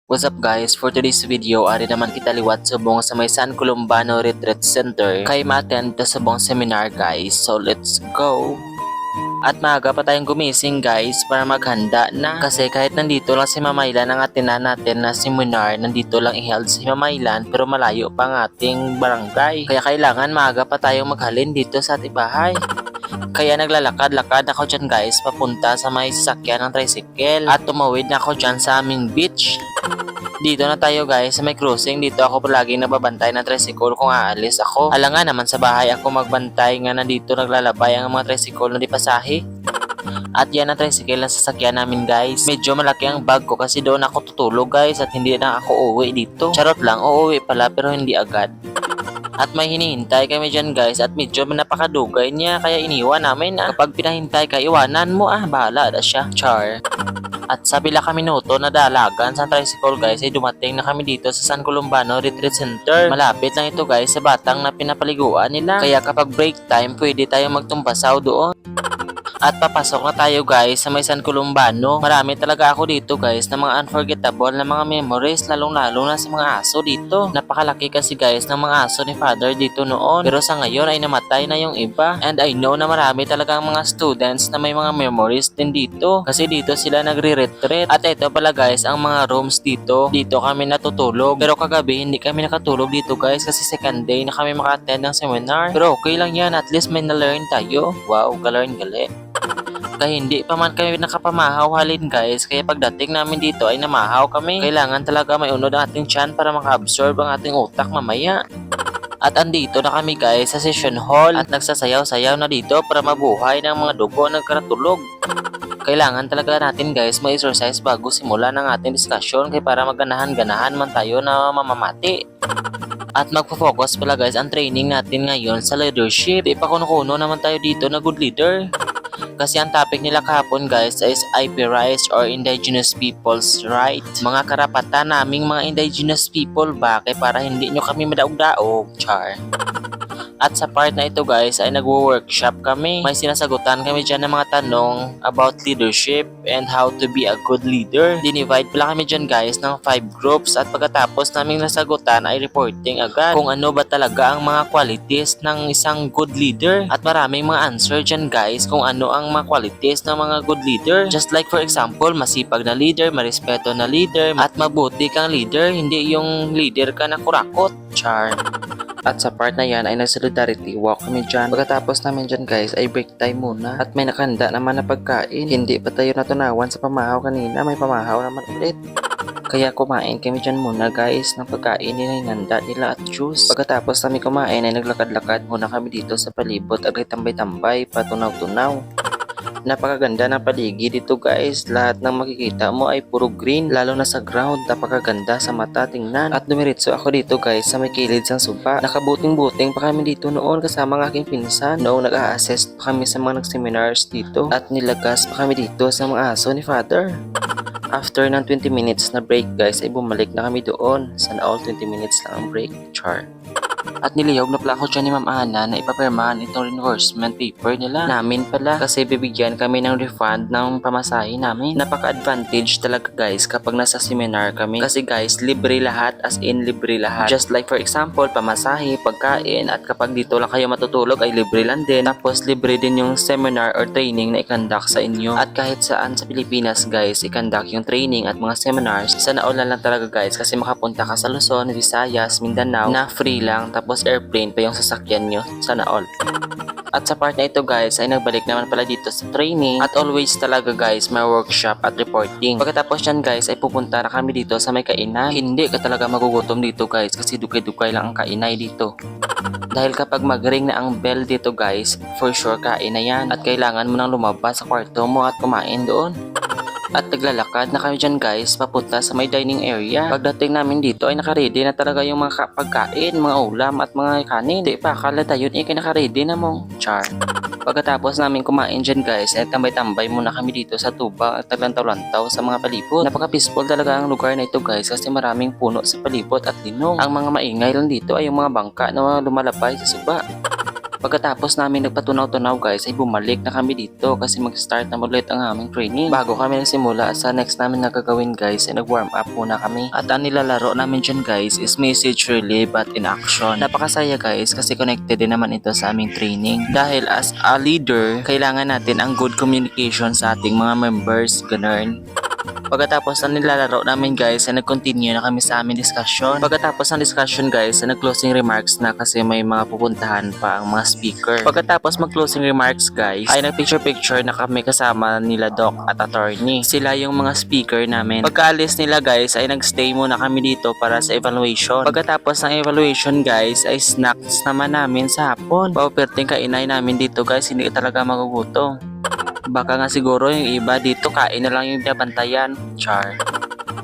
What's up guys? For today's video, ari naman kita liwat subong sa may San Columbano Retreat Center kay ma-attend ta subong seminar guys. So let's go! At maaga pa tayong gumising guys para maghanda na. Kasi kahit nandito lang si Mamaylan ang atinan natin na seminar, nandito lang i-held si Mamaylan pero malayo pa ang ating barangay. Kaya kailangan maaga pa tayong maghalin dito sa ating bahay. Kaya naglalakad-lakad ako dyan guys papunta sa may sasakyan ng tricycle at tumawid na ako dyan sa aming beach. Dito na tayo guys sa may cruising. Dito ako palaging nababantay ng tricycle kung aalis ako. Alangan naman sa bahay ako magbantay nga nandito naglalabay ang mga tricycle na di pasahe. At yan ang tricycle na sasakyan namin guys. Medyo malaki ang bag ko kasi doon ako tutulog guys at hindi na ako uuwi dito. Charot lang, uuwi pala pero hindi agad. At may hinihintay kami dyan guys at medyo napakadugay niya kaya iniwan namin kapag pinahintay ka iwanan mo bahala na siya. Char. At sa pila kami minuto na dalagan sa tricycle guys ay dumating na kami dito sa San Columbano Retreat Center. Malapit lang ito guys sa batang na pinapaliguan nila. Kaya kapag break time pwede tayong magtumbasaw doon. At papasok na tayo guys sa may San Columbano. Marami talaga ako dito guys na mga unforgettable na mga memories lalong-lalo na sa mga aso dito. Napakalaki kasi guys ng mga aso ni Father dito noon. Pero sa ngayon ay namatay na yung iba. And I know na marami talagang mga students na may mga memories din dito. Kasi dito sila nagre-retreat. At ito pala guys ang mga rooms dito. Dito kami natutulog. Pero kagabi hindi kami nakatulog dito guys kasi second day na kami maka-attend ng seminar. Pero okay lang yan, at least may na-learn tayo. Wow, galing gali. Kaya hindi pa man kami nakapamahaw halin guys, kaya pagdating namin dito ay namahaw kami. Kailangan talaga may unod ang ating tiyan para maka-absorb ang ating utak mamaya. At andito na kami guys sa session hall at nagsasayaw-sayaw na dito para mabuhay ng mga dugo nagkaratulog. Kailangan talaga natin guys mag-exercise bago simulan ang ating discussion kaya para maganahan-ganahan man tayo na mamamati. At magpo-focus pala guys ang training natin ngayon sa leadership. Di pa kuno-kuno naman tayo dito na good leader. Kasi ang topic nila kahapon guys is IP rights or indigenous people's rights. Mga karapatan naming mga indigenous people ba kaya para hindi nyo kami madaog-daog. Char. At sa part na ito guys ay nagwo-workshop kami. May sinasagutan kami dyan ng mga tanong about leadership and how to be a good leader. Dinivide pala kami dyan guys ng 5 groups at pagkatapos naming nasagutan ay reporting agad kung ano ba talaga ang mga qualities ng isang good leader. At maraming mga answer dyan guys kung ano ang mga qualities ng mga good leader. Just like for example, masipag na leader, marespeto na leader, at mabuti kang leader, hindi yung leader ka na kurakot. Char. At sa part na yan ay nag-solidarity walk kami dyan. Pagkatapos namin dyan guys ay break time muna. At may nakahanda naman na pagkain. Hindi pa tayo natunawan sa pamahaw kanina. May pamahaw naman ulit. Kaya kumain kami dyan muna guys ng pagkain nila hinanda nila at juice. Pagkatapos namin kumain ay naglakad-lakad muna kami dito sa palibot at tambay-tambay patunaw-tunaw. Napakaganda ng paligid dito guys. Lahat ng makikita mo ay puro green. Lalo na sa ground. Napakaganda sa mata tingnan. At dumiritso ako dito guys sa may kilid sang suba. Nakabuting-buting pa kami dito noon kasama ng aking pinsan. Noong nag-a-assist pa kami sa mga nag-seminars dito. At nilagas pa kami dito sa mga aso ni Father. After ng 20 minutes na break guys ay bumalik na kami doon. Sana all 20 minutes lang ang break. Char. At niliyog na pala ako dyan ni Ma'am Ana na ipapirmahan itong reimbursement paper nila. Namin pala kasi bibigyan kami ng refund ng pamasahe namin. Napaka-advantage talaga guys kapag nasa seminar kami. Kasi guys, libre lahat, as in libre lahat. Just like for example, pamasahe, pagkain, at kapag dito lang kayo matutulog ay libre lang din. Tapos libre din yung seminar or training na i-conduct sa inyo. At kahit saan sa Pilipinas guys, i-conduct yung training at mga seminars. Sana all na lang talaga guys kasi makapunta ka sa Luzon, Visayas, Mindanao na free lang. Tapos airplane pa yung sasakyan nyo. Sana all. At sa part na ito guys ay nagbalik naman pala dito sa training. At always talaga guys may workshop at reporting. Pagkatapos yan guys ay pupunta na kami dito sa may kainan. Hindi ka talaga magugutom dito guys kasi dukay-dukay lang ang kainay dito. Dahil kapag mag-ring na ang bell dito guys, for sure kain na yan. At kailangan mo nang lumabas sa kwarto mo at kumain doon. At naglalakad na kami dyan guys papunta sa may dining area. Pagdating namin dito ay nakaready na talaga yung mga pagkain, mga ulam at mga kanin. Di pa akala tayo ay nakaready na mong. Char. Pagkatapos namin kumain dyan guys ay tambay-tambay muna kami dito sa tuba at naglantaw-lantaw sa mga palibot. Napaka-peaceful talaga ang lugar na ito guys kasi maraming puno sa palibot at linong. Ang mga maingay lang dito ay yung mga bangka na lumalabay sa suba. Pagkatapos namin nagpatunaw-tunaw guys ay bumalik na kami dito kasi mag-start na ulit ang aming training. Bago kami nagsimula sa next namin na gagawin guys ay nag-warm up muna kami. At ang nilalaro namin dyan guys is message relay but in action. Napakasaya guys kasi connected din naman ito sa aming training. Dahil as a leader, kailangan natin ang good communication sa ating mga members, ganun. Pagkatapos ng nilalaro namin guys ay nag-continue na kami sa aming discussion. Pagkatapos ng discussion guys ay nag-closing remarks na kasi may mga pupuntahan pa ang mga speaker. Pagkatapos mag-closing remarks guys ay nag-picture-picture na kami kasama nila Doc at attorney. Sila yung mga speaker namin. Pagkaalis nila guys ay nag-stay muna kami dito para sa evaluation. Pagkatapos ng evaluation guys ay snacks naman namin sa hapon. Pauperting kainay namin dito guys, hindi ka talaga magugutom. Baka nga siguro yung iba dito kain na lang yung binabantayan. Char.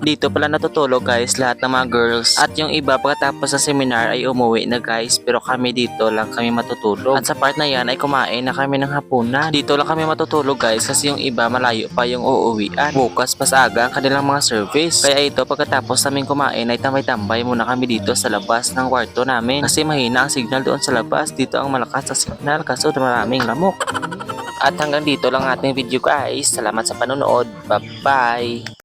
Dito pala natutulog guys lahat ng mga girls. At yung iba pagkatapos sa seminar ay umuwi na guys. Pero kami dito lang kami matutulog. At sa part na yan ay kumain na kami ng hapunan. Dito lang kami matutulog guys kasi yung iba malayo pa yung uuwian. Bukas pas aga ang kanilang mga service. Kaya ito pagkatapos namin kumain ay tambay-tambay muna kami dito sa labas ng kwarto namin. Kasi mahina ang signal doon sa labas. Dito ang malakas sa signal kaso maraming lamok. At hanggang dito lang ating video guys. Salamat sa panonood. Bye-bye!